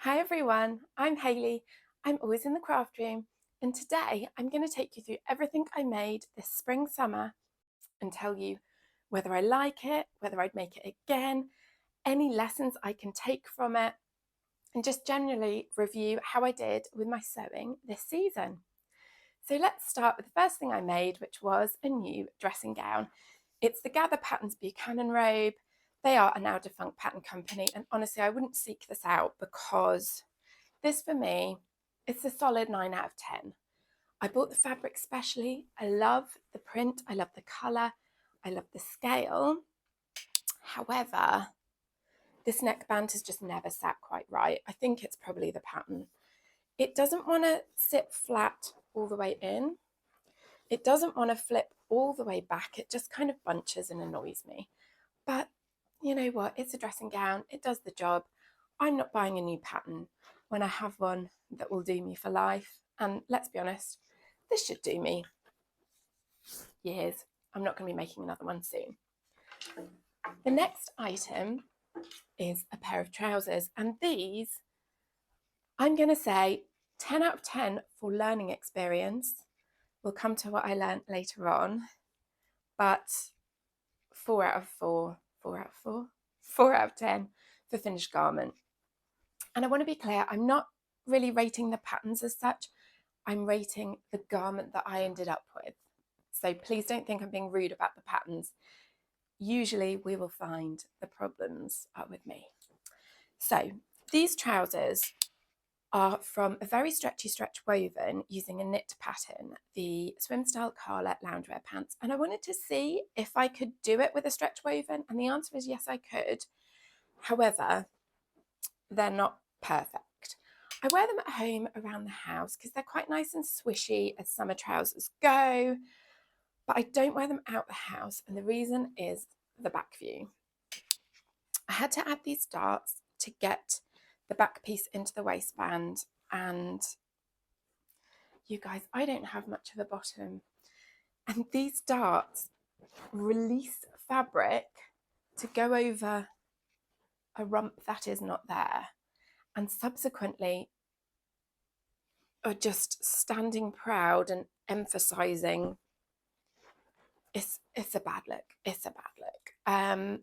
Hi everyone, I'm Hayley. I'm always in the craft room, and today I'm going to take you through everything I made this spring summer and tell you whether I like it, whether I'd make it again, any lessons I can take from it, and just generally review how I did with my sewing this season. So let's start with the first thing I made, which was a new dressing gown. It's the Gather Patterns Buchanan robe. They are a now defunct pattern company, and honestly, I wouldn't seek this out because this for me, it's a solid 9 out of 10. I bought the fabric specially. I love the print, I love the colour, I love the scale. However, this neckband has just never sat quite right. I think it's probably the pattern. It doesn't want to sit flat all the way in. It doesn't want to flip all the way back. It just kind of bunches and annoys me. But you know what? It's a dressing gown. It does the job. I'm not buying a new pattern when I have one that will do me for life. And let's be honest, this should do me years. I'm not going to be making another one soon. The next item is a pair of trousers. And these, I'm going to say 10 out of 10 for learning experience. We'll come to what I learned later on. But 4 out of 4, 4 out of 4, 4 out of 10 for finished garment. And I want to be clear, I'm not really rating the patterns as such. I'm rating the garment that I ended up with. So please don't think I'm being rude about the patterns. Usually we will find the problems are with me. So these trousers are from a very stretchy stretch woven using a knit pattern, the Swim Style Carla loungewear pants. And I wanted to see if I could do it with a stretch woven. And the answer is yes, I could. However, they're not perfect. I wear them at home around the house because they're quite nice and swishy as summer trousers go, but I don't wear them out the house, and the reason is the back view. I had to add these darts to get the back piece into the waistband, and you guys, I don't have much of a bottom, and these darts release fabric to go over a rump that is not there, and subsequently are just standing proud and emphasizing it's a bad look. It's a bad look.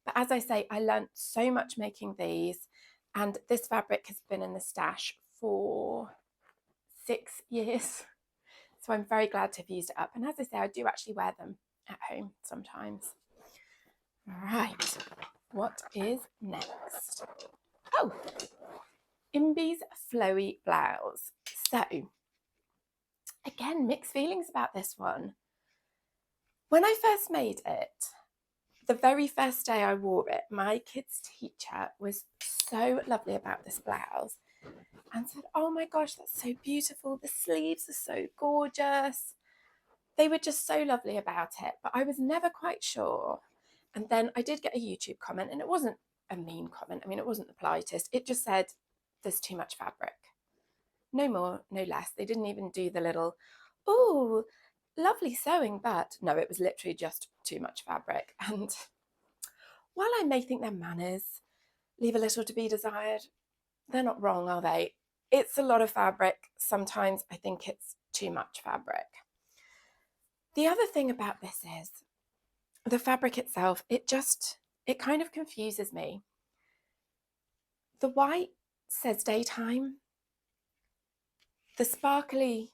But as I say, I learned so much making these, and this fabric has been in the stash for 6 years. So I'm very glad to have used it up. And as I say, I do actually wear them at home sometimes. Right, what is next? Oh, Imbi's Flowy blouse. So again, mixed feelings about this one. When I first made it, the very first day I wore it, my kids' teacher was so lovely about this blouse and said, "Oh my gosh, that's so beautiful. The sleeves are so gorgeous." They were just so lovely about it, but I was never quite sure. And then I did get a YouTube comment, and it wasn't a mean comment. I mean, it wasn't the politest. It just said, "There's too much fabric." No more, no less. They didn't even do the little, "Oh, lovely sewing," but no, it was literally just too much fabric. And while I may think their manners leave a little to be desired, they're not wrong, are they? It's a lot of fabric. Sometimes I think it's too much fabric. The other thing about this is the fabric itself, it kind of confuses me. The white says daytime. The sparkly,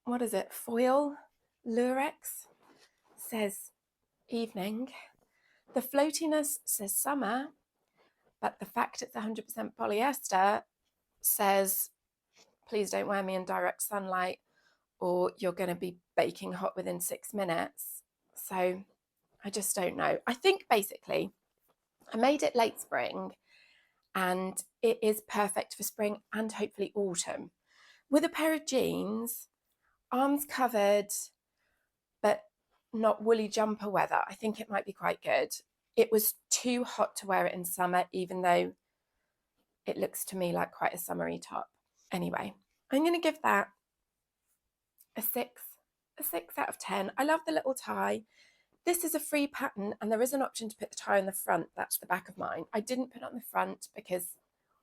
what is it, foil lurex says evening. The floatiness says summer, but the fact it's 100% polyester says, please don't wear me in direct sunlight or you're going to be baking hot within 6 minutes. So I just don't know. I think basically I made it late spring and it is perfect for spring and hopefully autumn. With a pair of jeans, arms covered, but not woolly jumper weather, I think it might be quite good. It was too hot to wear it in summer, even though it looks to me like quite a summery top. Anyway, I'm going to give that a 6 out of 10. I love the little tie. This is a free pattern and there is an option to put the tie on the front. That's the back of mine. I didn't put it on the front because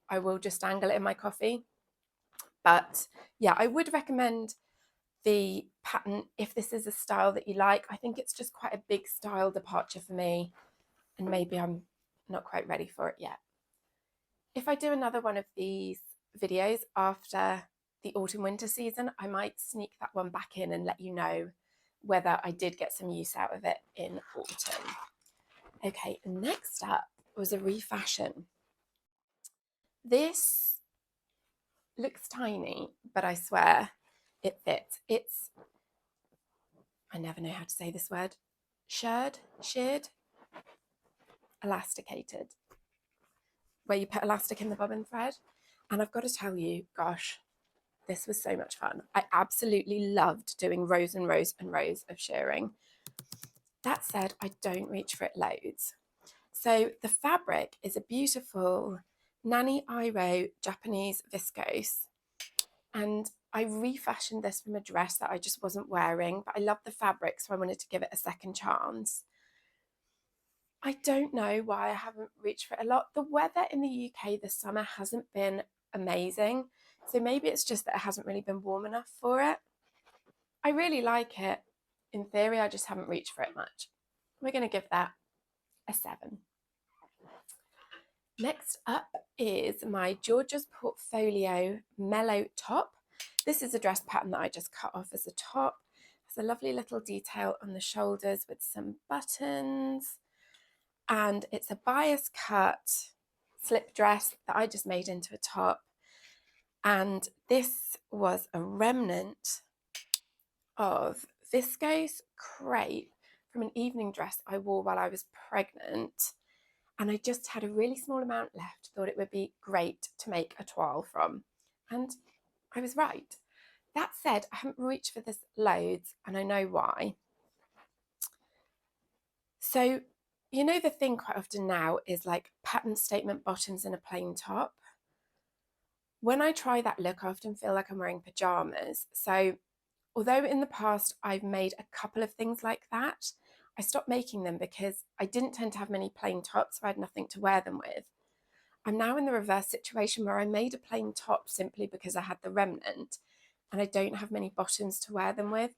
I will just angle it in my coffee. But yeah, I would recommend the pattern if this is a style that you like. I think it's just quite a big style departure for me, and maybe I'm not quite ready for it yet. If I do another one of these videos after the autumn winter season, I might sneak that one back in and let you know whether I did get some use out of it in autumn. Okay, next up was a refashion. This looks tiny, but I swear it fits. It's, I never know how to say this word, sheared, elasticated, where you put elastic in the bobbin thread. And I've got to tell you, gosh, this was so much fun. I absolutely loved doing rows and rows and rows of shearing. That said, I don't reach for it loads. So the fabric is a beautiful Nani Japanese viscose. And I refashioned this from a dress that I just wasn't wearing, but I love the fabric, so I wanted to give it a second chance. I don't know why I haven't reached for it a lot. The weather in the UK this summer hasn't been amazing, so maybe it's just that it hasn't really been warm enough for it. I really like it. In theory, I just haven't reached for it much. We're going to give that a 7. Next up is my Georgia's Portfolio Mellow top. This is a dress pattern that I just cut off as a top. There's a lovely little detail on the shoulders with some buttons. And it's a bias cut slip dress that I just made into a top. And this was a remnant of viscose crepe from an evening dress I wore while I was pregnant. And I just had a really small amount left, thought it would be great to make a toile from. And I was right. That said, I haven't reached for this loads, and I know why. So, you know, the thing quite often now is like pattern statement bottoms and a plain top. When I try that look, I often feel like I'm wearing pajamas. So although in the past I've made a couple of things like that, I stopped making them because I didn't tend to have many plain tops, so I had nothing to wear them with. I'm now in the reverse situation where I made a plain top simply because I had the remnant and I don't have many bottoms to wear them with.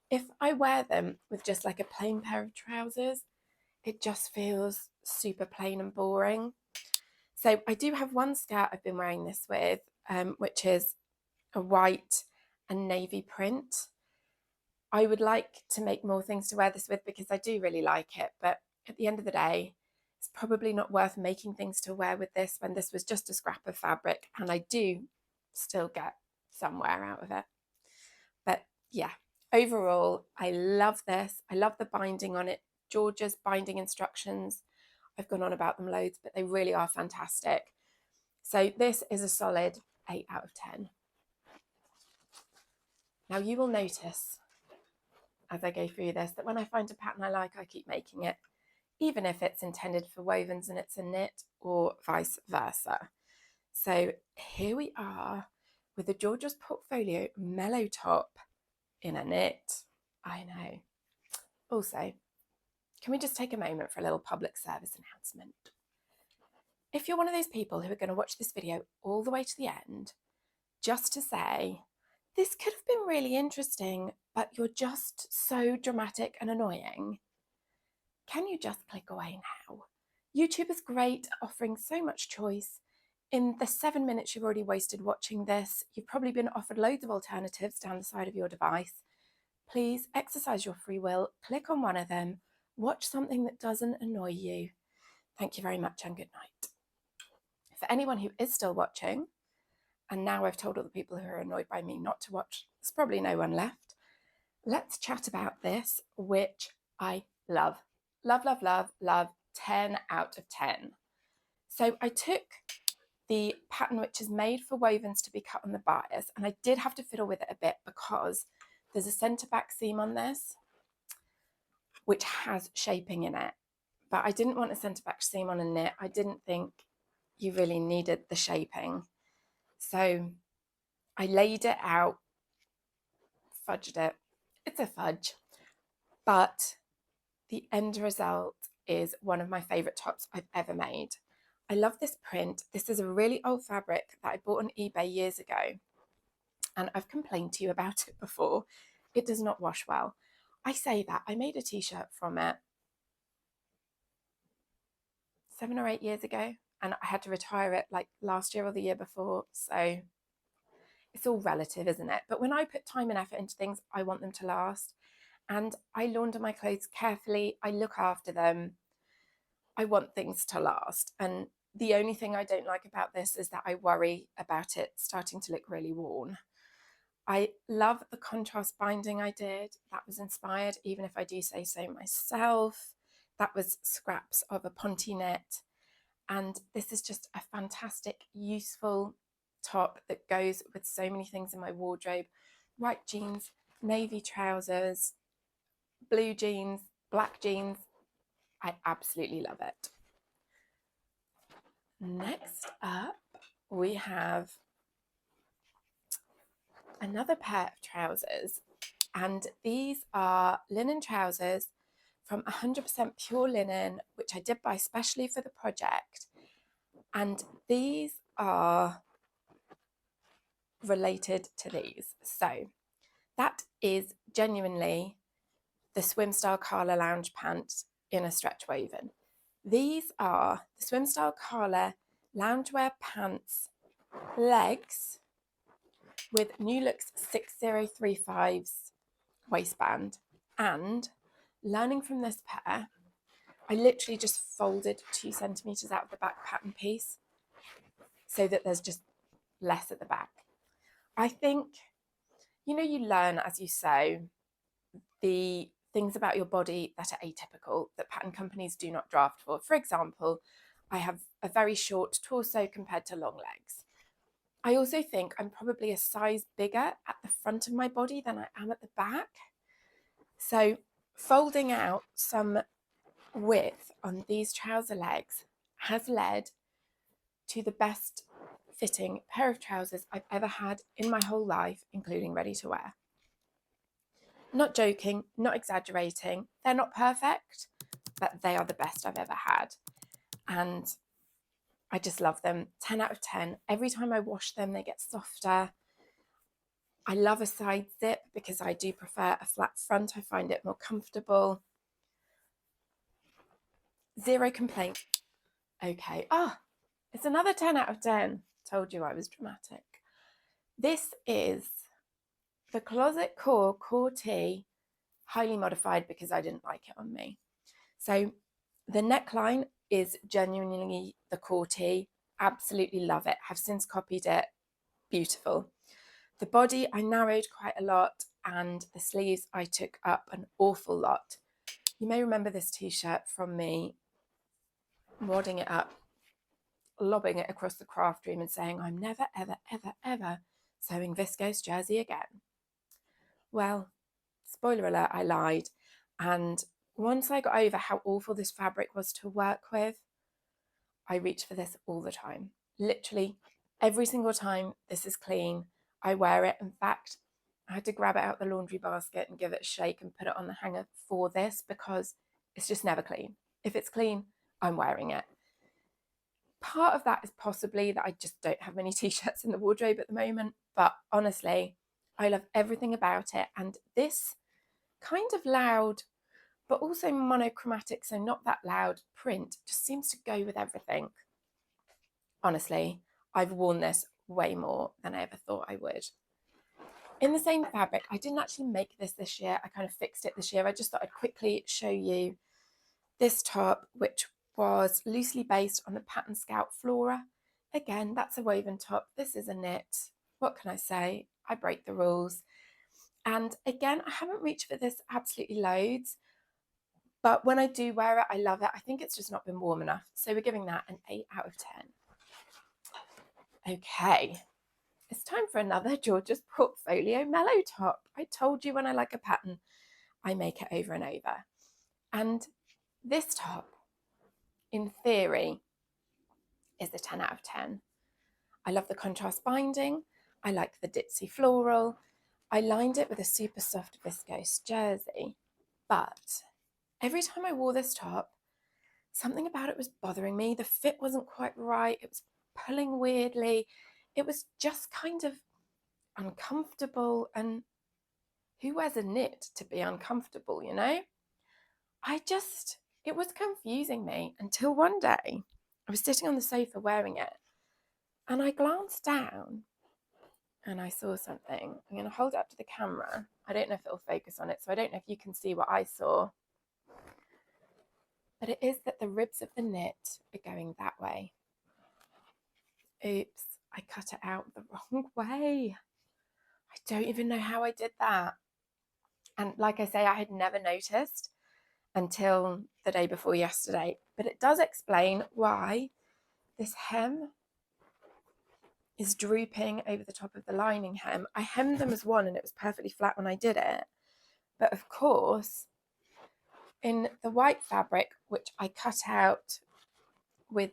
If I wear them with just like a plain pair of trousers, it just feels super plain and boring. So I do have one skirt I've been wearing this with, which is a white and navy print. I would like to make more things to wear this with because I do really like it, but at the end of the day, it's probably not worth making things to wear with this when this was just a scrap of fabric and I do still get some wear out of it. But yeah, overall, I love this. I love the binding on it. Georgia's binding instructions, I've gone on about them loads, but they really are fantastic. So this is a solid 8 out of 10. Now you will notice as I go through this that when I find a pattern I like, I keep making it, even if it's intended for wovens and it's a knit, or vice versa. So here we are with the Georgia's Portfolio Mellow top in a knit. I know. Also, can we just take a moment for a little public service announcement? If you're one of those people who are going to watch this video all the way to the end, just to say, this could have been really interesting, but you're just so dramatic and annoying, can you just click away now? YouTube is great at offering so much choice. In the 7 minutes you've already wasted watching this, you've probably been offered loads of alternatives down the side of your device. Please exercise your free will, click on one of them, watch something that doesn't annoy you. Thank you very much and good night. For anyone who is still watching, and now I've told all the people who are annoyed by me not to watch, there's probably no one left. Let's chat about this, which I love. Love, love, love, love, 10 out of 10. So I took the pattern which is made for wovens to be cut on the bias, and I did have to fiddle with it a bit because there's a centre back seam on this which has shaping in it, but I didn't want a centre back seam on a knit. I didn't think you really needed the shaping. So I laid it out, fudged it. It's a fudge, but the end result is one of my favourite tops I've ever made. I love this print. This is a really old fabric that I bought on eBay years ago, and I've complained to you about it before. It does not wash well. I say that. I made a t-shirt from it 7 or 8 years ago, and I had to retire it like last year or the year before, so it's all relative, isn't it? But when I put time and effort into things, I want them to last. And I launder my clothes carefully. I look after them. I want things to last. And the only thing I don't like about this is that I worry about it starting to look really worn. I love the contrast binding I did. That was inspired, even if I do say so myself. That was scraps of a Ponte knit. And this is just a fantastic, useful top that goes with so many things in my wardrobe. White jeans, navy trousers, blue jeans, black jeans. I absolutely love it. Next up, we have another pair of trousers, and these are linen trousers from 100% pure linen, which I did buy specially for the project. And these are related to these. So that is genuinely the swim style Carla lounge pants in a stretch woven. These are the swim style Carla loungewear pants legs with New Look's 6035's waistband. And learning from this pair, I literally just folded 2 centimeters out of the back pattern piece so that there's just less at the back. I think, you learn as you sew the things about your body that are atypical, that pattern companies do not draft for. For example, I have a very short torso compared to long legs. I also think I'm probably a size bigger at the front of my body than I am at the back. So folding out some width on these trouser legs has led to the best fitting pair of trousers I've ever had in my whole life, including ready to wear. Not joking, not exaggerating. They're not perfect, but they are the best I've ever had. And I just love them. 10 out of 10. Every time I wash them, they get softer. I love a side zip because I do prefer a flat front. I find it more comfortable. Zero complaint. Okay. It's another 10 out of 10. Told you I was dramatic. This is the Closet Core Tee, highly modified because I didn't like it on me. So the neckline is genuinely the Core Tee. Absolutely love it. Have since copied it. Beautiful. The body I narrowed quite a lot, and the sleeves I took up an awful lot. You may remember this t-shirt from me wadding it up, lobbing it across the craft room and saying, I'm never, ever, ever, ever sewing viscose jersey again. Well, spoiler alert, I lied. And once I got over how awful this fabric was to work with, I reach for this all the time. Literally every single time this is clean, I wear it. In fact, I had to grab it out the laundry basket and give it a shake and put it on the hanger for this because it's just never clean. If it's clean, I'm wearing it. Part of that is possibly that I just don't have many t-shirts in the wardrobe at the moment, but honestly, I love everything about it. And this kind of loud, but also monochromatic, so not that loud print, just seems to go with everything. Honestly, I've worn this way more than I ever thought I would. In the same fabric, I didn't actually make this year. I kind of fixed it this year. I just thought I'd quickly show you this top, which was loosely based on the Pattern Scout Flora. Again, that's a woven top. This is a knit. What can I say? I break the rules. And again, I haven't reached for this absolutely loads, but when I do wear it, I love it. I think it's just not been warm enough. So we're giving that an 8 out of 10. Okay, it's time for another Georgia's Portfolio Mellow top. I told you when I like a pattern, I make it over and over. And this top, in theory, is a 10 out of 10. I love the contrast binding. I like the ditzy floral. I lined it with a super soft viscose jersey, but every time I wore this top, something about it was bothering me. The fit wasn't quite right. It was pulling weirdly. It was just kind of uncomfortable. And who wears a knit to be uncomfortable, you know? It was confusing me until one day I was sitting on the sofa wearing it and I glanced down and I saw something. I'm going to hold it up to the camera. I don't know if it'll focus on it, so I don't know if you can see what I saw. But it is that the ribs of the knit are going that way. Oops, I cut it out the wrong way. I don't even know how I did that. And like I say, I had never noticed until the day before yesterday. But it does explain why this hem is drooping over the top of the lining hem. I hemmed them as one and it was perfectly flat when I did it. But of course, in the white fabric, which I cut out with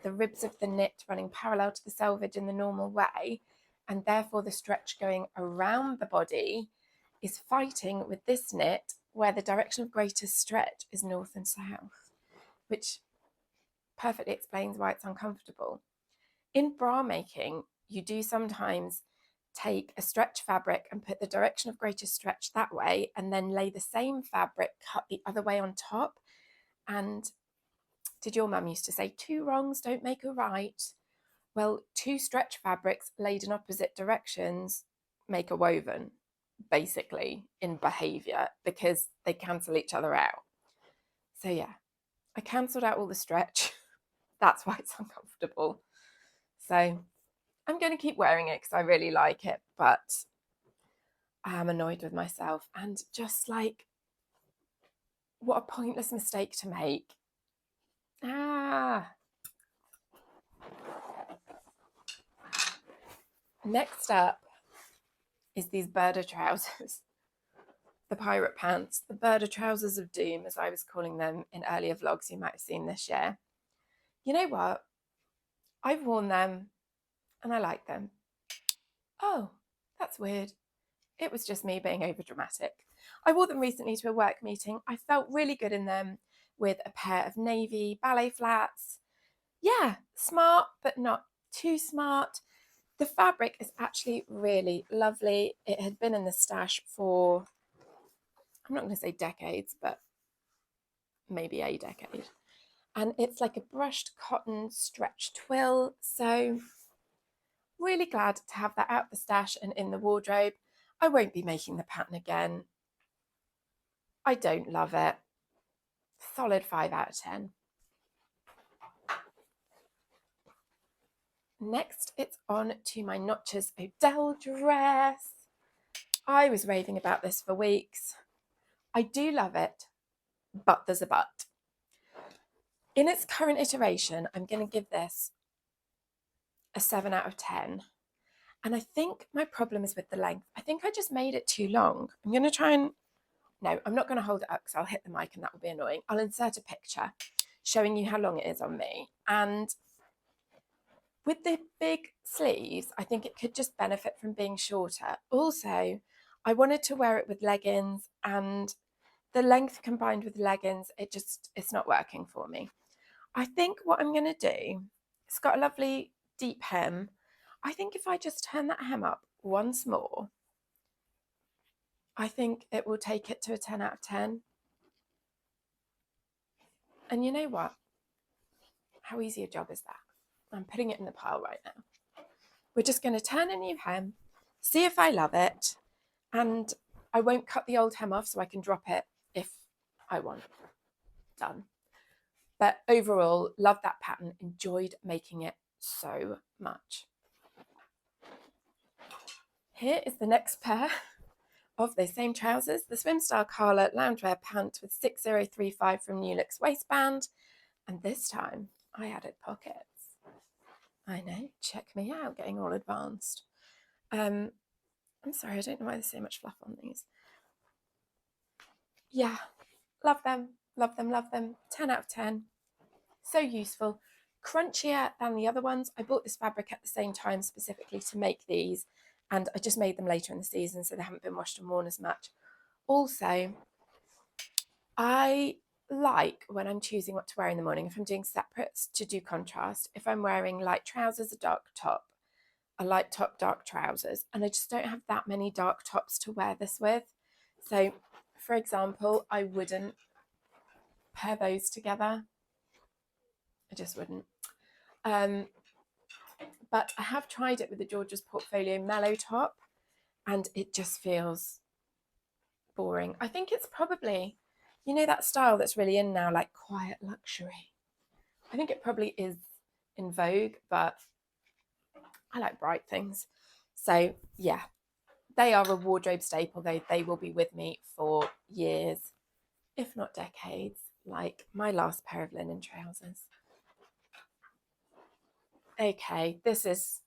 the ribs of the knit running parallel to the selvage in the normal way, and therefore the stretch going around the body is fighting with this knit where the direction of greatest stretch is north and south, which perfectly explains why it's uncomfortable. In bra making, you do sometimes take a stretch fabric and put the direction of greatest stretch that way, and then lay the same fabric cut the other way on top. And did your mum used to say, 2 wrongs don't make a right? Well, 2 stretch fabrics laid in opposite directions make a woven, basically, in behaviour, because they cancel each other out. So yeah, I cancelled out all the stretch. That's why it's uncomfortable. So I'm going to keep wearing it because I really like it, but I am annoyed with myself and just like, what a pointless mistake to make. Next up is these birder trousers, the pirate pants, the birder trousers of doom, as I was calling them in earlier vlogs you might have seen this year. You know what? I've worn them and I like them. Oh, that's weird. It was just me being overdramatic. I wore them recently to a work meeting. I felt really good in them with a pair of navy ballet flats. Yeah, smart, but not too smart. The fabric is actually really lovely. It had been in the stash for, I'm not going to say decades, but maybe a decade. And it's like a brushed cotton stretch twill. So really glad to have that out the stash and in the wardrobe. I won't be making the pattern again. I don't love it. Solid 5 out of 10. Next, it's on to my Notches Odell dress. I was raving about this for weeks. I do love it, but there's a but. In its current iteration, I'm going to give this a 7 out of 10. And I think my problem is with the length. I think I just made it too long. I'm going to try and... No, I'm not going to hold it up because I'll hit the mic and that will be annoying. I'll insert a picture showing you how long it is on me. And with the big sleeves, I think it could just benefit from being shorter. Also, I wanted to wear it with leggings, and the length combined with leggings, it's not working for me. I think what I'm going to do, it's got a lovely deep hem. I think if I just turn that hem up once more, I think it will take it to a 10 out of 10. And you know what? How easy a job is that? I'm putting it in the pile right now. We're just going to turn a new hem, see if I love it, and I won't cut the old hem off so I can drop it if I want. Done. But overall, love that pattern, enjoyed making it so much. Here is the next pair of those same trousers, the Swim Style Carla loungewear pant with 6035 from New Look's waistband, and this time I added pockets. I know, check me out, getting all advanced. I'm sorry, I don't know why there's so much fluff on these. Yeah, love them, love them, love them. 10 out of 10. So useful. Crunchier than the other ones. I bought this fabric at the same time specifically to make these, and I just made them later in the season, so they haven't been washed and worn as much. Also, I like when I'm choosing what to wear in the morning, if I'm doing separates to do contrast, if I'm wearing light trousers, a dark top, a light top, dark trousers, and I just don't have that many dark tops to wear this with. So, for example, I wouldn't pair those together. I just wouldn't. But I have tried it with the George's Portfolio Mellow top, and it just feels boring. I think it's probably, you know, that style that's really in now, like quiet luxury. I think it probably is in vogue, but I like bright things. So yeah, they are a wardrobe staple. They will be with me for years, if not decades, like my last pair of linen trousers. Okay, this is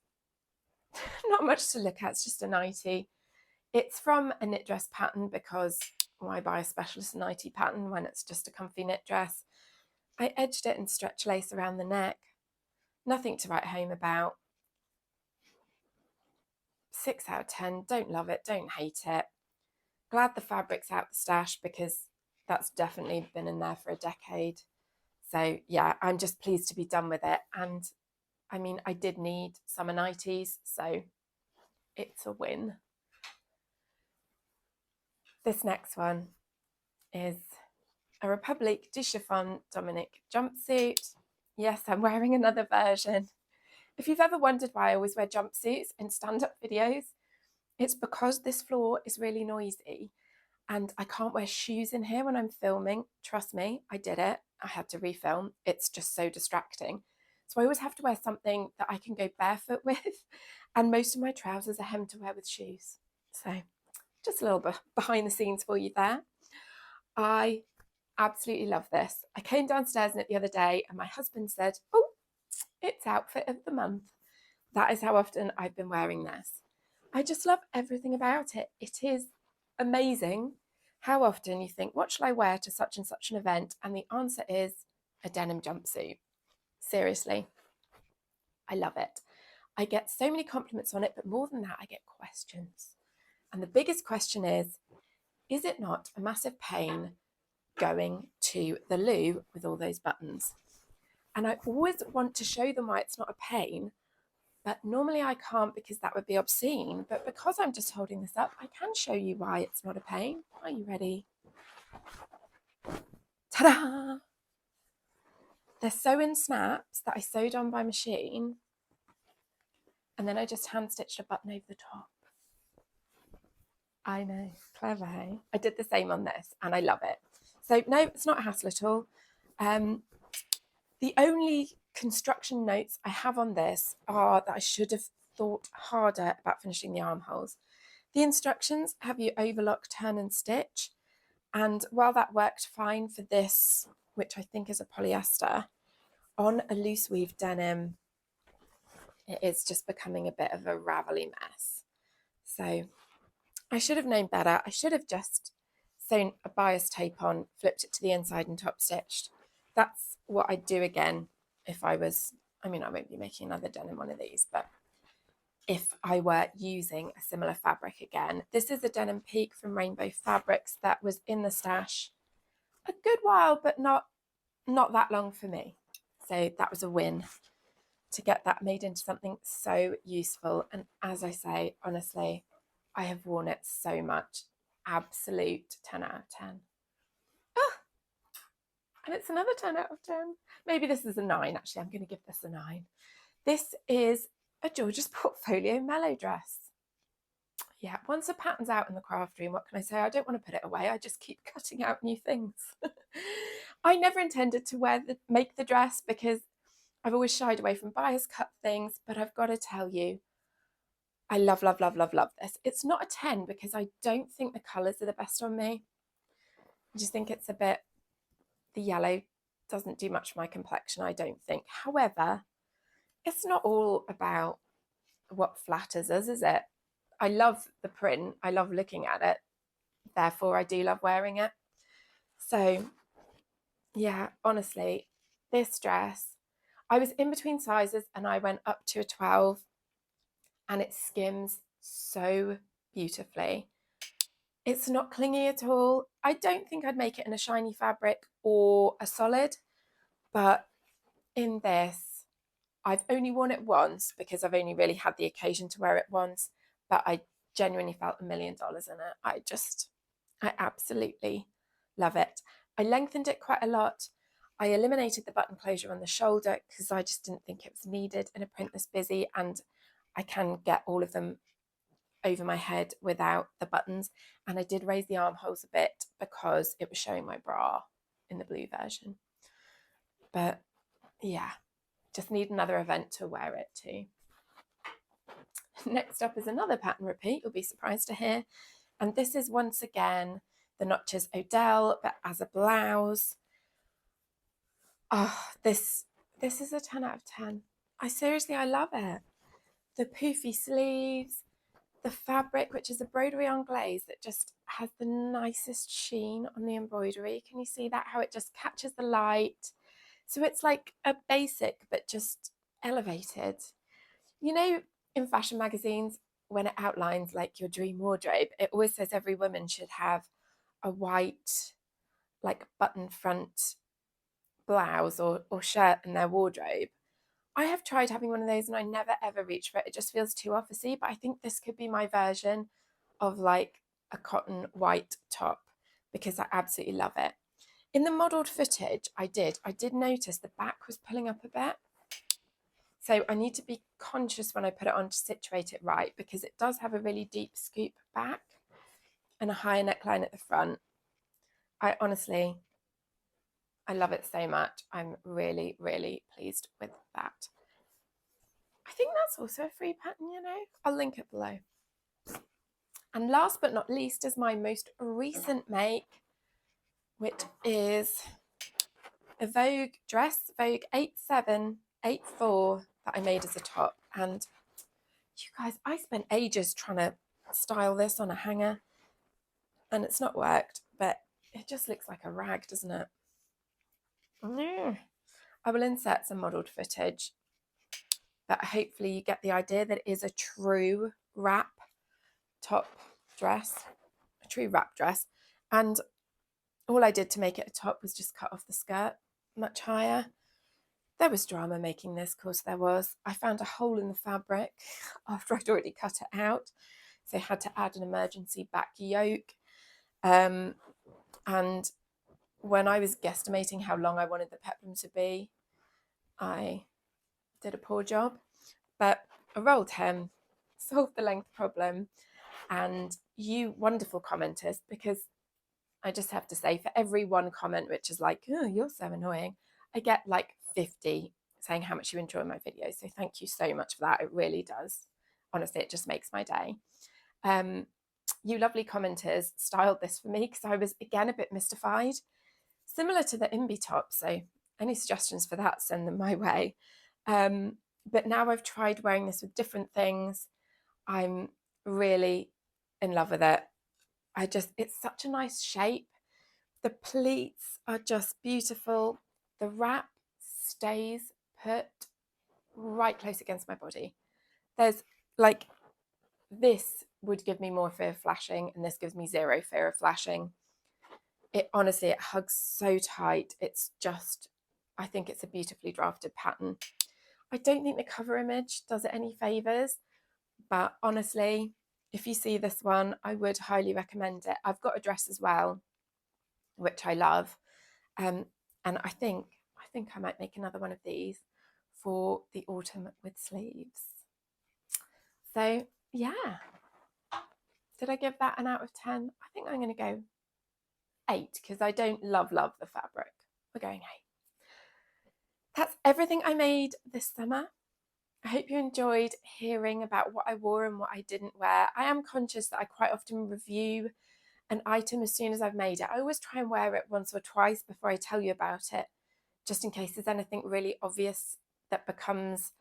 not much to look at. It's just a nightie. It's from a knit dress pattern, because why buy a specialist nightie pattern when it's just a comfy knit dress? I edged it in stretch lace around the neck. Nothing to write home about. 6 out of 10. Don't love it, don't hate it. Glad the fabric's out the stash, because that's definitely been in there for a decade. So yeah, I'm just pleased to be done with it. And I mean, I did need summer nighties, so it's a win. This next one is a Republique du Chiffon Dominique jumpsuit. Yes, I'm wearing another version. If you've ever wondered why I always wear jumpsuits in stand-up videos, it's because this floor is really noisy and I can't wear shoes in here when I'm filming. Trust me, I did it. I had to refilm. It's just so distracting. So I always have to wear something that I can go barefoot with. And most of my trousers are hemmed to wear with shoes. So just a little bit behind the scenes for you there. I absolutely love this. I came downstairs in it the other day and my husband said, oh, it's outfit of the month. That is how often I've been wearing this. I just love everything about it. It is amazing how often you think, what shall I wear to such and such an event? And the answer is a denim jumpsuit. Seriously, I love it. I get so many compliments on it, but more than that, I get questions. And the biggest question is it not a massive pain going to the loo with all those buttons? And I always want to show them why it's not a pain, but normally I can't because that would be obscene. But because I'm just holding this up, I can show you why it's not a pain. Are you ready? Ta-da! They're sew-in snaps that I sewed on by machine. And then I just hand stitched a button over the top. I know, clever, hey? I did the same on this and I love it. So no, it's not a hassle at all. The only construction notes I have on this are that I should have thought harder about finishing the armholes. The instructions have you overlock, turn and stitch. And while that worked fine for this, which I think is a polyester, on a loose weave denim, it is just becoming a bit of a ravelly mess. So I should have known better. I should have just sewn a bias tape on, flipped it to the inside and top stitched. That's what I'd do again if I was, I mean, I won't be making another denim one of these, but if I were using a similar fabric again. This is a denim peak from Rainbow Fabrics that was in the stash a good while, but not that long for me. So that was a win to get that made into something so useful. And as I say, honestly, I have worn it so much. Absolute 10 out of 10. Oh, and it's another 10 out of 10. Maybe this is a 9, actually. I'm going to give this a 9. This is a George's Portfolio Mellow dress. Yeah, once the pattern's out in the craft room, what can I say? I don't want to put it away. I just keep cutting out new things. I never intended to make the dress because I've always shied away from bias cut things, but I've got to tell you, I love, love, love, love, love this. It's not a 10 because I don't think the colours are the best on me. I just think it's a bit, the yellow doesn't do much for my complexion, I don't think. However, it's not all about what flatters us, is it? I love the print. I love looking at it. Therefore, I do love wearing it. So, yeah, honestly, this dress, I was in between sizes and I went up to a 12 and it skims so beautifully. It's not clingy at all. I don't think I'd make it in a shiny fabric or a solid, but in this, I've only worn it once because I've only really had the occasion to wear it once, but I genuinely felt $1 million in it. I absolutely love it. I lengthened it quite a lot. I eliminated the button closure on the shoulder because I just didn't think it was needed in a print this busy, and I can get all of them over my head without the buttons. And I did raise the armholes a bit because it was showing my bra in the blue version. But yeah, just need another event to wear it to. Next up is another pattern repeat, you'll be surprised to hear. And this is once again the Notches Odell, but as a blouse. Oh, this is a 10 out of 10. I love it. The poofy sleeves, the fabric, which is a broderie anglaise that just has the nicest sheen on the embroidery. Can you see that? How it just catches the light. So it's like a basic, but just elevated. You know, in fashion magazines, when it outlines like your dream wardrobe, it always says every woman should have a white, like button front blouse or shirt in their wardrobe. I have tried having one of those and I never ever reach for it. It just feels too officey, but I think this could be my version of like a cotton white top because I absolutely love it. In the modelled footage, I did notice the back was pulling up a bit. So I need to be conscious when I put it on to situate it right because it does have a really deep scoop back and a higher neckline at the front. I love it so much. I'm really, really pleased with that. I think that's also a free pattern, you know. I'll link it below. And last but not least is my most recent make, which is a Vogue dress, Vogue 8784 that I made as a top. And you guys, I spent ages trying to style this on a hanger and it's not worked, but it just looks like a rag, doesn't it? I will insert some modelled footage, but hopefully you get the idea that it is a true wrap top dress, a true wrap dress. And all I did to make it a top was just cut off the skirt much higher. There was drama making this, of course there was. I found a hole in the fabric after I'd already cut it out, so I had to add an emergency back yoke. And when I was guesstimating how long I wanted the peplum to be, I did a poor job, but a rolled hem solved the length problem. And you wonderful commenters, because I just have to say, for every one comment which is like, oh, you're so annoying, I get like 50 saying how much you enjoy my videos. So thank you so much for that. It really does. Honestly, it just makes my day. You lovely commenters styled this for me because I was again a bit mystified, similar to the Imbi top. So any suggestions for that, send them my way. But now I've tried wearing this with different things. I'm really in love with it. It's such a nice shape. The pleats are just beautiful. The wrap stays put right close against my body. There's like, this would give me more fear of flashing, and this gives me zero fear of flashing. It honestly, it hugs so tight. It's just, I think it's a beautifully drafted pattern. I don't think the cover image does it any favors, but honestly, if you see this one, I would highly recommend it. I've got a dress as well, which I love. And I think I might make another one of these for the autumn with sleeves. So yeah, did I give that an out of 10? I think I'm going to go 8 because I don't love the fabric. We're going 8. That's everything I made this summer. I hope you enjoyed hearing about what I wore and what I didn't wear. I am conscious that I quite often review an item as soon as I've made it. I always try and wear it once or twice before I tell you about it, just in case there's anything really obvious that becomes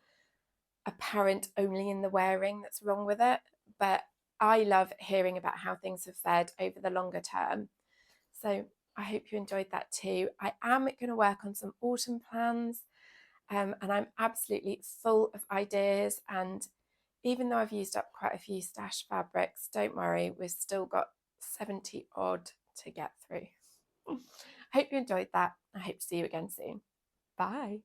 apparent only in the wearing that's wrong with it. But I love hearing about how things have fared over the longer term. So I hope you enjoyed that too. I am going to work on some autumn plans, and I'm absolutely full of ideas. And even though I've used up quite a few stash fabrics, don't worry, we've still got 70 odd to get through. I hope you enjoyed that. I hope to see you again soon. Bye.